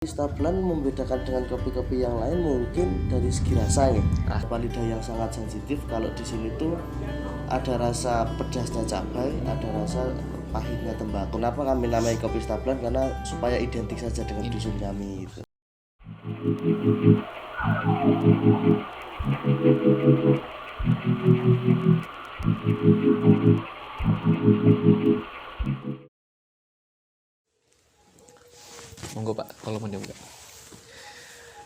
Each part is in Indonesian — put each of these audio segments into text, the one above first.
Stablan membedakan dengan kopi-kopi yang lain mungkin dari segi rasa ya. Lidah yang sangat sensitif. Kalau di sini tuh ada rasa pedasnya cabai, ada rasa pahitnya tembakau. Kenapa kami namai kopi Stablan? Karena supaya identik saja dengan dusun kami itu. Monggo Pak, kalau mau dibuka.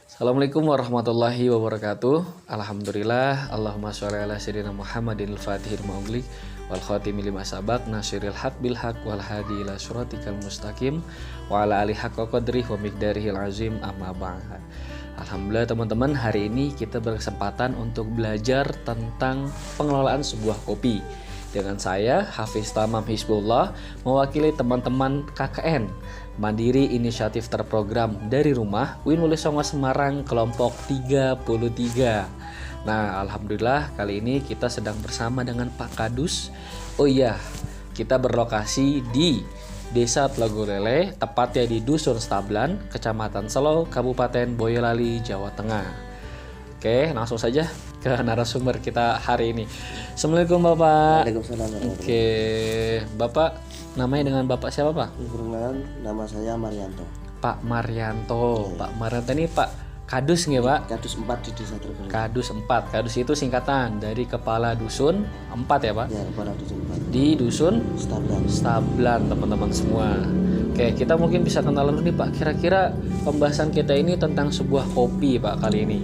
Assalamualaikum warahmatullahi wabarakatuh. Alhamdulillah, Allahumma sholli ala sayyidina Muhammadin al-fatihil maughliq wal khatimi lima sabaq nasiril haq bil haq wal hadi ila siratikal mustaqim wa ala alihi haqqa qadrihi wa miqdarihil azim amma ba'd. Alhamdulillah teman-teman, hari ini kita berkesempatan untuk belajar tentang pengelolaan sebuah kopi. Dengan saya, Hafiz Tamam Hizbullah, mewakili teman-teman KKN Mandiri Inisiatif Terprogram dari Rumah UIN Wali Songo Semarang kelompok 33. Nah, alhamdulillah kali ini kita sedang bersama dengan Pak Kadus. Oh iya, kita berlokasi di Desa Tlogolele, tepatnya di Dusun Stablan, Kecamatan Selo, Kabupaten Boyolali, Jawa Tengah. Oke, langsung saja ke narasumber kita hari ini. Assalamualaikum Bapak. Waalaikumsalam. Oke, Bapak namanya dengan Bapak siapa Pak? Perkenalkan, nama saya Marianto. Pak Marianto. Pak Marianto ini Pak Kadus nggih Pak? Kadus 4 di Desa Tlogolele. Kadus 4. Kadus itu singkatan dari Kepala Dusun 4 ya Pak? Ya, Kepala Dusun 4. Di Dusun Stablan. Stablan teman-teman semua. Oke, kita mungkin bisa kenalan dulu nih Pak. Kira-kira pembahasan kita ini tentang sebuah kopi Pak kali ini.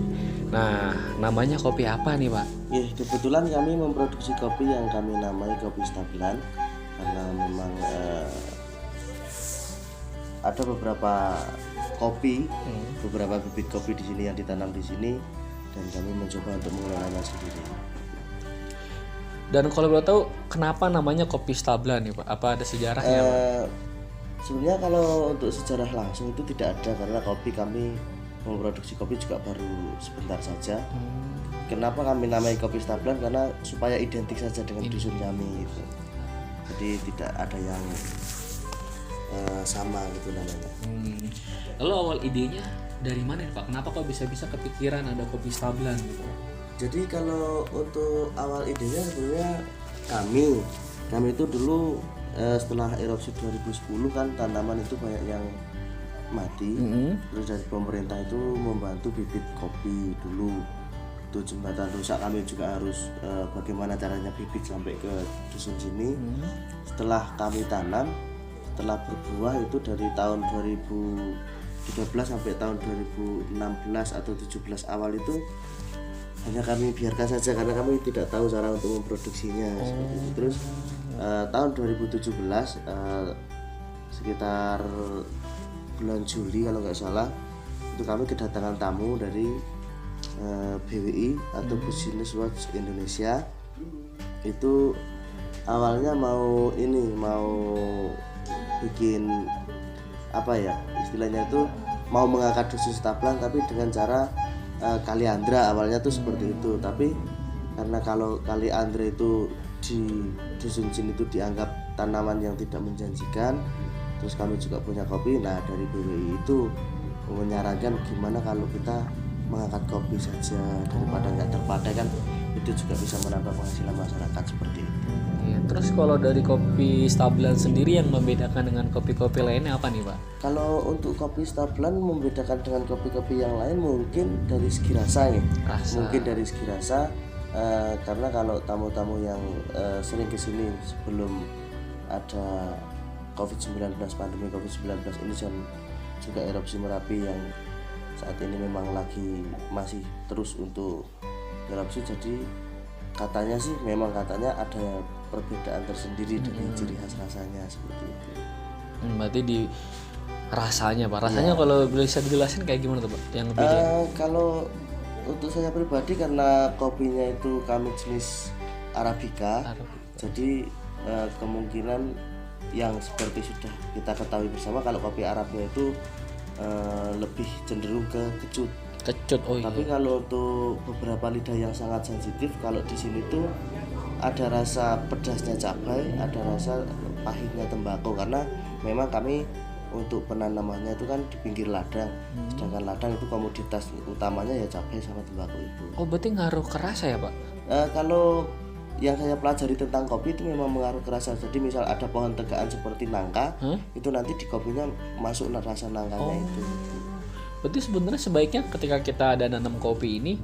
Nah, namanya kopi apa nih Pak? Ya, kebetulan kami memproduksi kopi yang kami namai kopi Stablan karena memang ada beberapa kopi, beberapa bibit kopi di sini yang ditanam di sini dan kami mencoba untuk mengelolanya sendiri. Dan kalau boleh tahu kenapa namanya kopi Stablan nih Pak? Apa ada sejarahnya Pak? Sebenarnya kalau untuk sejarah langsung itu tidak ada karena kopi kami memproduksi kopi juga baru sebentar saja. Kenapa kami namai kopi Stablan? Karena supaya identik saja dengan dusun kami gitu. Jadi tidak ada yang sama gitu namanya. Lalu awal idenya dari mana nih Pak? Kenapa kok bisa-bisa kepikiran ada kopi Stablan gitu? Jadi kalau untuk awal idenya sebenarnya kami itu dulu setelah erupsi 2010 kan tanaman itu banyak yang mati. Terus dari pemerintah itu membantu bibit kopi dulu. Itu jembatan rusak, kami juga harus bagaimana caranya bibit sampai ke dusun sini. Setelah kami tanam, setelah berbuah itu dari tahun 2013 sampai tahun 2016 atau 17 awal itu hanya kami biarkan saja karena kami tidak tahu cara untuk memproduksinya seperti itu. Terus tahun 2017 sekitar bulan Juli kalau nggak salah itu kami kedatangan tamu dari BWI atau Business Watch Indonesia. Itu awalnya mau bikin apa ya istilahnya itu mau mengangkat dusun Stablan tapi dengan cara kaliandra awalnya tuh seperti itu. Tapi karena kalau kaliandra itu di dusun sini itu dianggap tanaman yang tidak menjanjikan, terus kami juga punya kopi. Nah dari BWI itu menyarankan gimana kalau kita mengangkat kopi saja daripada nggak terpakai, kan itu juga bisa menambah penghasilan masyarakat seperti itu. Ya, terus kalau dari kopi Stablan sendiri yang membedakan dengan kopi-kopi lainnya apa nih Pak? Kalau untuk kopi Stablan membedakan dengan kopi-kopi yang lain mungkin dari segi rasa ya. Mungkin dari segi rasa karena kalau tamu-tamu yang sering kesini sebelum ada COVID-19, pandemi COVID-19 ini dan juga erupsi Merapi yang saat ini memang lagi masih terus untuk erupsi, jadi katanya sih memang katanya ada perbedaan tersendiri dari ciri khas rasanya seperti itu. Berarti di rasanya Pak. Rasanya kalau bisa dijelasin kayak gimana tuh Pak? Yang beda? Kalau untuk saya pribadi karena kopinya itu kami jenis Arabica. Jadi kemungkinan yang seperti sudah kita ketahui bersama kalau kopi Arabia itu lebih cenderung ke kecut. Oh iya. Tapi kalau untuk beberapa lidah yang sangat sensitif, kalau di sini tuh ada rasa pedasnya cabai, ada rasa pahitnya tembakau karena memang kami untuk penanamannya itu kan di pinggir ladang. Sedangkan ladang itu komoditas utamanya ya cabai sama tembakau itu. Oh berarti ngaruh ke rasa ya Pak? Kalau yang saya pelajari tentang kopi itu memang mengaruh ke rasa. Jadi misal ada pohon tegaan seperti nangka, itu nanti di kopinya masuk rasa nangkanya itu. Berarti sebenarnya sebaiknya ketika kita ada nanam kopi ini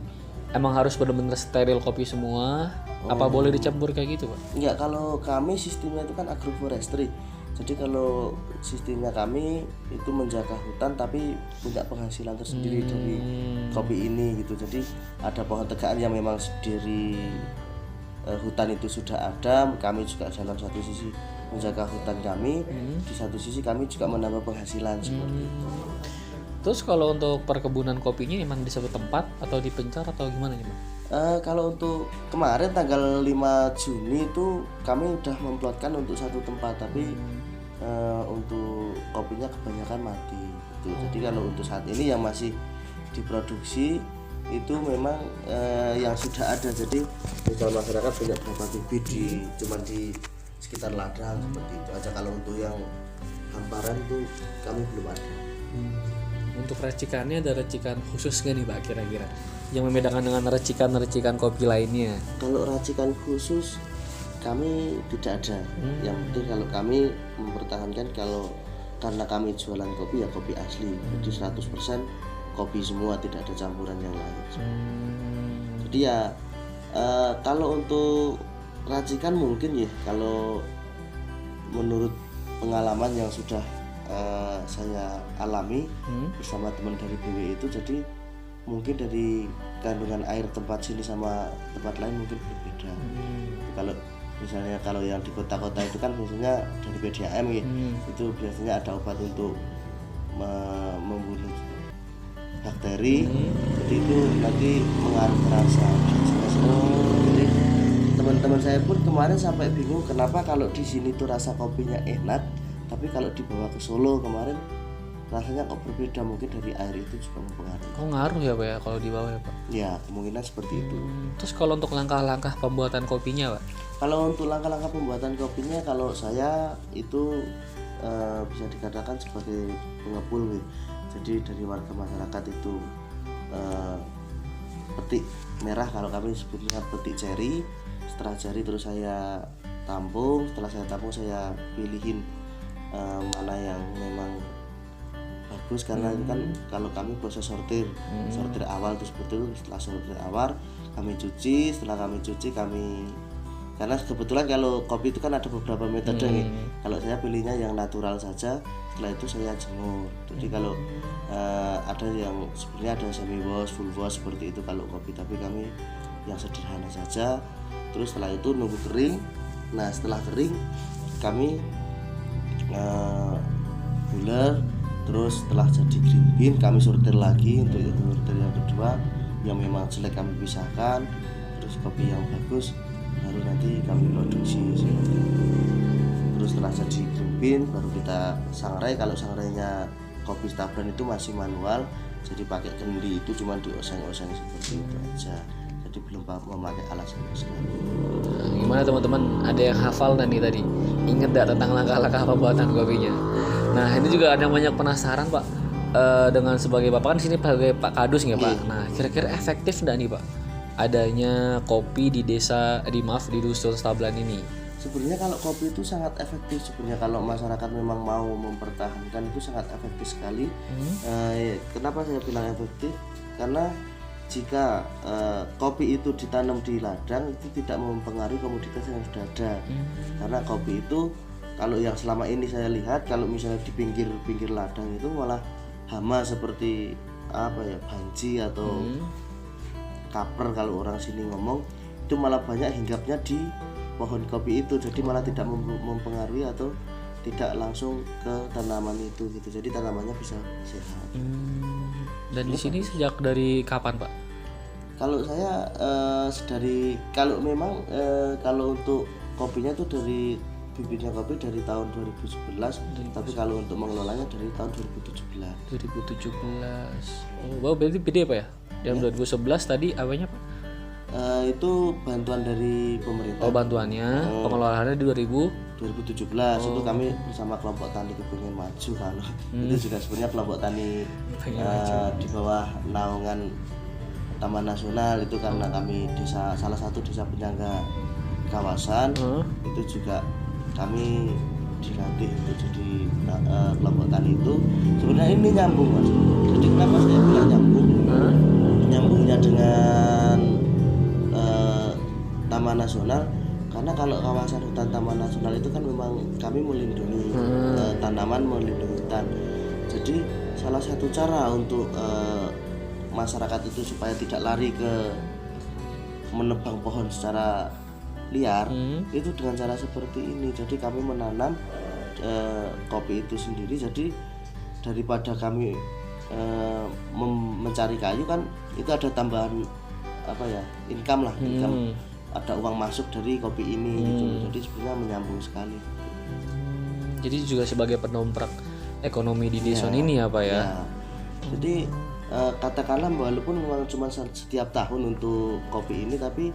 emang harus benar-benar steril kopi semua. Apa boleh dicampur kayak gitu Pak? Enggak, kalau kami sistemnya itu kan agroforestry. Jadi kalau sistemnya kami itu menjaga hutan tapi punya penghasilan tersendiri dari kopi ini gitu. Jadi ada pohon tegaan yang memang dari hutan itu sudah ada. Kami juga dalam satu sisi menjaga hutan kami, di satu sisi kami juga menambah penghasilan seperti itu. Terus kalau untuk perkebunan kopinya emang di satu tempat atau dipencar atau gimana nih Pak? Kalau untuk kemarin tanggal 5 Juni itu kami udah memplotkan untuk satu tempat, tapi untuk kopinya kebanyakan mati gitu. Jadi kalau untuk saat ini yang masih diproduksi itu memang yang sudah ada. Jadi misal masyarakat punya berapa bibit cuman di sekitar ladang seperti itu aja. Kalau untuk yang hamparan itu kami belum ada. Untuk racikannya ada racikan khusus nggak nih Pak kira-kira yang membedakan dengan racikan kopi lainnya? Kalau racikan khusus kami tidak ada. Yang penting kalau kami mempertahankan karena kami jualan kopi ya kopi asli. Jadi 100% kopi semua, tidak ada campuran yang lain. Jadi ya kalau untuk racikan mungkin ya kalau menurut pengalaman yang sudah saya alami bersama teman dari BW itu, jadi mungkin dari kandungan air tempat sini sama tempat lain mungkin berbeda. Kalau misalnya kalau yang di kota-kota itu kan biasanya dari PDAM ya, itu biasanya ada obat untuk membunuh bakteri, jadi itu nanti mengaruh ke rasa. Jadi teman-teman saya pun kemarin sampai bingung kenapa kalau di sini tuh rasa kopinya enak, tapi kalau dibawa ke Solo kemarin rasanya kok berbeda, mungkin dari air itu juga mempengaruhi. Oh ngaruh ya Pak ya kalau dibawa ya Pak? Ya kemungkinan seperti itu. Terus kalau untuk langkah-langkah pembuatan kopinya Pak? Kalau untuk langkah-langkah pembuatan kopinya, kalau saya itu bisa dikatakan sebagai pengepul gitu. Jadi dari warga masyarakat itu petik merah, kalau kami sebutnya petik ceri. Setelah ceri terus saya tampung. Setelah saya tampung saya pilihin mana yang memang bagus, karena itu kan kalau kami proses sortir awal terus betul. Setelah sortir awal kami cuci. Setelah kami cuci karena kebetulan kalau kopi itu kan ada beberapa metode nih. Kalau saya pilihnya yang natural saja. Setelah itu saya jemur. Jadi kalau ada yang sebenarnya ada semi wash, full wash seperti itu kalau kopi, tapi kami yang sederhana saja. Terus setelah itu nunggu kering. Nah setelah kering kami buler. Terus setelah jadi green bean kami sortir lagi. Untuk sortir yang kedua yang memang jelek kami pisahkan. Terus kopi yang bagus baru nanti kami produksi seperti itu. Terus setelah jadi green bean baru kita sangrai. Kalau sangrainya kopi Stabran itu masih manual, jadi pakai kendi itu cuma dioseng-oseng seperti itu aja. Jadi belum memakai alat sama sekali. Gimana teman-teman, ada yang hafal nih tadi? Ingat gak tentang langkah-langkah pembuatan kopinya? Nah ini juga ada banyak penasaran Pak, dengan sebagai Bapak kan sini sebagai Pak Kadus nggak Pak? Nah kira-kira efektif nggak nih Pak adanya kopi di di dusun Stablan ini? Sebenarnya kalau kopi itu sangat efektif sebenarnya, kalau masyarakat memang mau mempertahankan itu sangat efektif sekali. Kenapa saya bilang efektif? Karena jika kopi itu ditanam di ladang itu tidak mempengaruhi komoditas yang sudah ada. Karena kopi itu kalau yang selama ini saya lihat, kalau misalnya di pinggir ladang itu malah hama seperti banci atau kaper kalau orang sini ngomong, itu malah banyak hinggapnya di pohon kopi itu. Jadi malah tidak mempengaruhi atau tidak langsung ke tanaman itu gitu. Jadi tanamannya bisa sehat. Dan di sini sejak dari kapan Pak? Kalau saya kalau untuk kopinya itu dari bibitnya kopi dari tahun 2011, tapi kalau untuk mengelolanya dari tahun 2017. 2017. Oh, berarti beda Pak ya? Yang 2011 tadi apanya Pak? Itu bantuan dari pemerintah. Oh, bantuannya. Pengelolaannya di 2017. 2017 itu kami bersama kelompok tani Kepingin Maju kan. Itu juga sebenarnya kelompok tani di bawah naungan Taman Nasional itu, karena kami salah satu desa penyangga kawasan. Itu juga kami dilatih untuk jadi kelompok tani itu. Sebenarnya ini nyambung Mas. Jadi kenapa saya bilang nyambung? Nyambungnya dengan Taman Nasional, karena kalau kawasan hutan Taman Nasional itu kan memang kami melindungi tanaman, melindungi hutan. Jadi salah satu cara untuk masyarakat itu supaya tidak lari ke menebang pohon secara liar, itu dengan cara seperti ini. Jadi kami menanam kopi itu sendiri. Jadi daripada kami mencari kayu kan, itu ada tambahan income lah, income, ada uang masuk dari kopi ini gitu. Jadi sebenarnya menyambung sekali. Jadi juga sebagai pendongkrak ekonomi di desa ini ya Pak ya. Jadi katakanlah walaupun memang cuma setiap tahun untuk kopi ini, tapi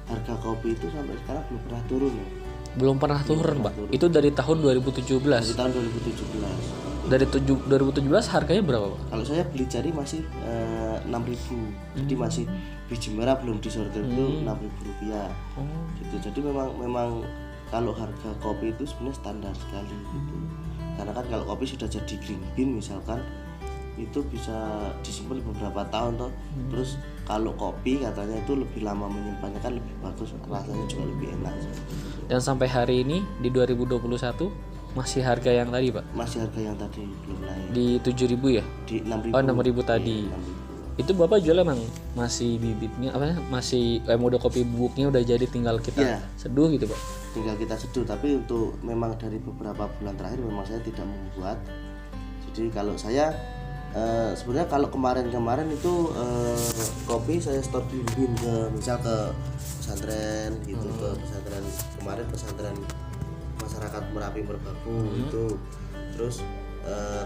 harga kopi itu sampai sekarang belum pernah turun ya. Belum pernah turun Pak. Itu dari tahun 2017. Dari tahun 2017. Dari 2017 harganya berapa Pak? Kalau saya beli jari masih 6.000. Jadi masih biji merah belum disortir itu 6.000 rupiah. Gitu. Jadi memang kalau harga kopi itu sebenarnya standar sekali gitu. Karena kan kalau kopi sudah jadi green bean misalkan, itu bisa disimpan beberapa tahun toh. Terus kalau kopi katanya itu lebih lama menyimpannya, kan lebih bagus, rasanya juga lebih enak. Dan sampai hari ini di 2021 masih harga yang tadi Pak? Masih harga yang tadi belum naik. Di 7.000 ya? Di 6.000. Oh 6.000 tadi. 6.000. Itu Bapak jual emang masih bibitnya masih mode kopi bubuknya udah jadi, tinggal kita seduh gitu Pak? Tinggal kita seduh, tapi untuk memang dari beberapa bulan terakhir memang saya tidak membuat. Jadi kalau saya sebenarnya kalau kemarin itu kopi saya store bimbing misal ke pesantren gitu, ke pesantren kemarin, pesantren masyarakat Merapi Merbabu itu, terus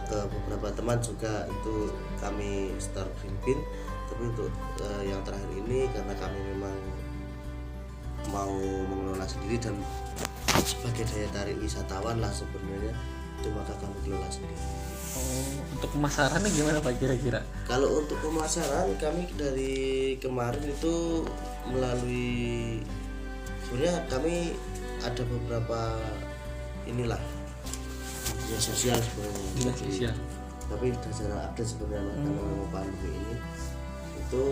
ke beberapa teman juga itu kami store bimbing. Tapi untuk yang terakhir ini karena kami memang mau mengelola sendiri dan sebagai daya tarik wisatawan lah sebenarnya, itu maka kami kelola sendiri. Untuk pemasarannya gimana Pak kira-kira? Kalau untuk pemasaran kami dari kemarin itu melalui, sebenarnya kami ada beberapa media sosial sebenarnya. Media sosial. Tapi sudah jarang update sebenarnya karena memang pandemi ini. Itu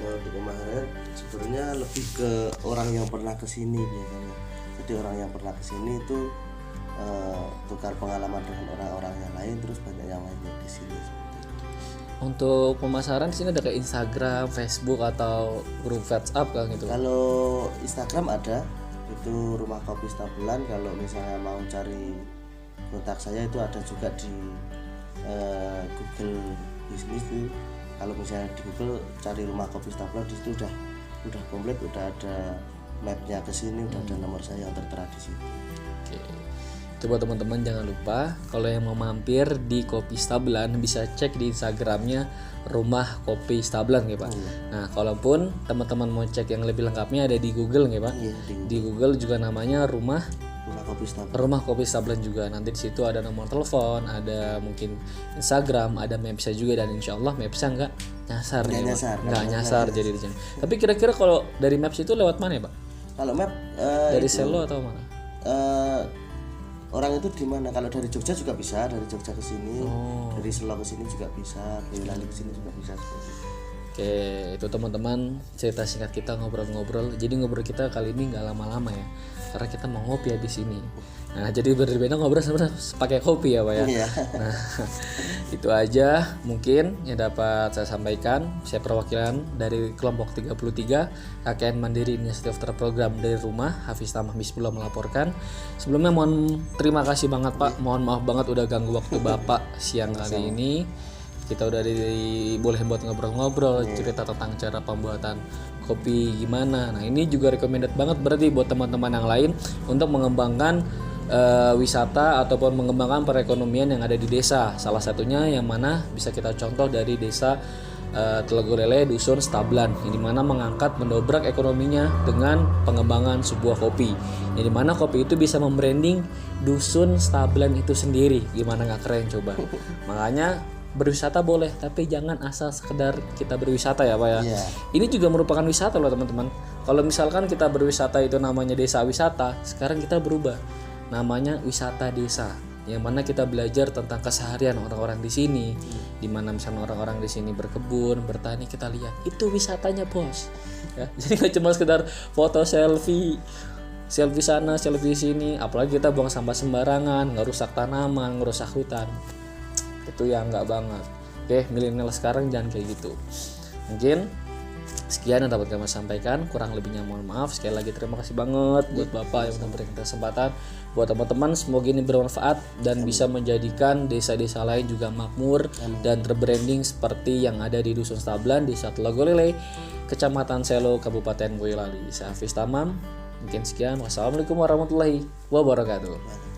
untuk pemasaran sebenarnya lebih ke orang yang pernah kesini biasanya. Jadi orang yang pernah kesini itu tukar pengalaman dengan orang-orang yang lain, terus banyak yang lain di sini. Untuk pemasaran di sini ada kayak Instagram, Facebook atau grup WhatsApp kan gitu? Kalau Instagram ada, itu Rumah Kopi Stabelan. Kalau misalnya mau cari kontak saya itu ada juga di Google Business tuh. Kalau misalnya di Google cari Rumah Kopi Stabelan, di situ udah komplit, udah ada mapnya ke sini, udah ada nomor saya yang tertera di situ. Oke. Itu buat teman-teman jangan lupa kalau yang mau mampir di Kopi Stabelan bisa cek di Instagramnya Rumah Kopi Stabelan ya Pak. Nah kalaupun teman-teman mau cek yang lebih lengkapnya ada di Google ya Pak. Di Google juga namanya Rumah Kopi Stabelan juga. Nanti di situ ada nomor telepon, ada mungkin Instagram, ada Mapsnya juga, dan insya Allah Mapsnya nggak nyasar nggak nyasar jadi di sana. Tapi kira-kira kalau dari Maps itu lewat mana ya Pak? Kalau map dari Selo atau mana? Orang itu di mana? Kalau dari Jogja juga bisa, dari Jogja ke sini, dari Selo ke sini juga bisa, Boyolali ke sini juga bisa. Oke, itu teman-teman cerita singkat kita ngobrol-ngobrol. Jadi ngobrol kita kali ini nggak lama-lama ya, karena kita mau ngopi habis ini. Nah, jadi berbeda ngobrol sebenarnya pakai kopi ya Pak ya. Nah, itu aja mungkin yang dapat saya sampaikan. Saya perwakilan dari kelompok 33 KKN Mandiri Inisiatif Terprogram dari Rumah, Hafiz Tamah Misbullah melaporkan. Sebelumnya mohon terima kasih banget Pak. Mohon maaf banget udah ganggu waktu Bapak siang kali ini. Kita udah dibolehin buat ngobrol-ngobrol, cerita tentang cara pembuatan kopi gimana. Nah ini juga recommended banget berarti buat teman-teman yang lain untuk mengembangkan wisata ataupun mengembangkan perekonomian yang ada di desa. Salah satunya yang mana bisa kita contoh dari desa Telogolele Dusun Stablan, yang dimana mengangkat mendobrak ekonominya dengan pengembangan sebuah kopi, yang dimana kopi itu bisa membranding Dusun Stablan itu sendiri. Gimana nggak keren coba? Makanya berwisata boleh, tapi jangan asal sekedar kita berwisata ya Pak ya. Iya. Ini juga merupakan wisata loh teman-teman. Kalau misalkan kita berwisata itu namanya desa wisata, sekarang kita berubah namanya wisata desa, yang mana kita belajar tentang keseharian orang-orang di sini, di mana misalnya orang-orang di sini berkebun, bertani, kita lihat itu wisatanya bos. Ya, jadi nggak cuma sekedar foto selfie sana, selfie sini, apalagi kita buang sampah sembarangan, ngerusak tanaman, ngerusak hutan. Itu yang nggak banget. Oke, milenial sekarang jangan kayak gitu. Mungkin sekian yang dapat kami sampaikan, kurang lebihnya mohon maaf. Sekali lagi terima kasih banget buat Bapak yang memberikan kesempatan. Buat teman-teman, semoga ini bermanfaat dan bisa menjadikan desa-desa lain juga makmur dan terbranding seperti yang ada di Dusun Stablan, Desa Telogolele, Kecamatan Selo, Kabupaten Boyolali. Saya Hafiz Tamam. Mungkin sekian. Wassalamualaikum warahmatullahi wabarakatuh.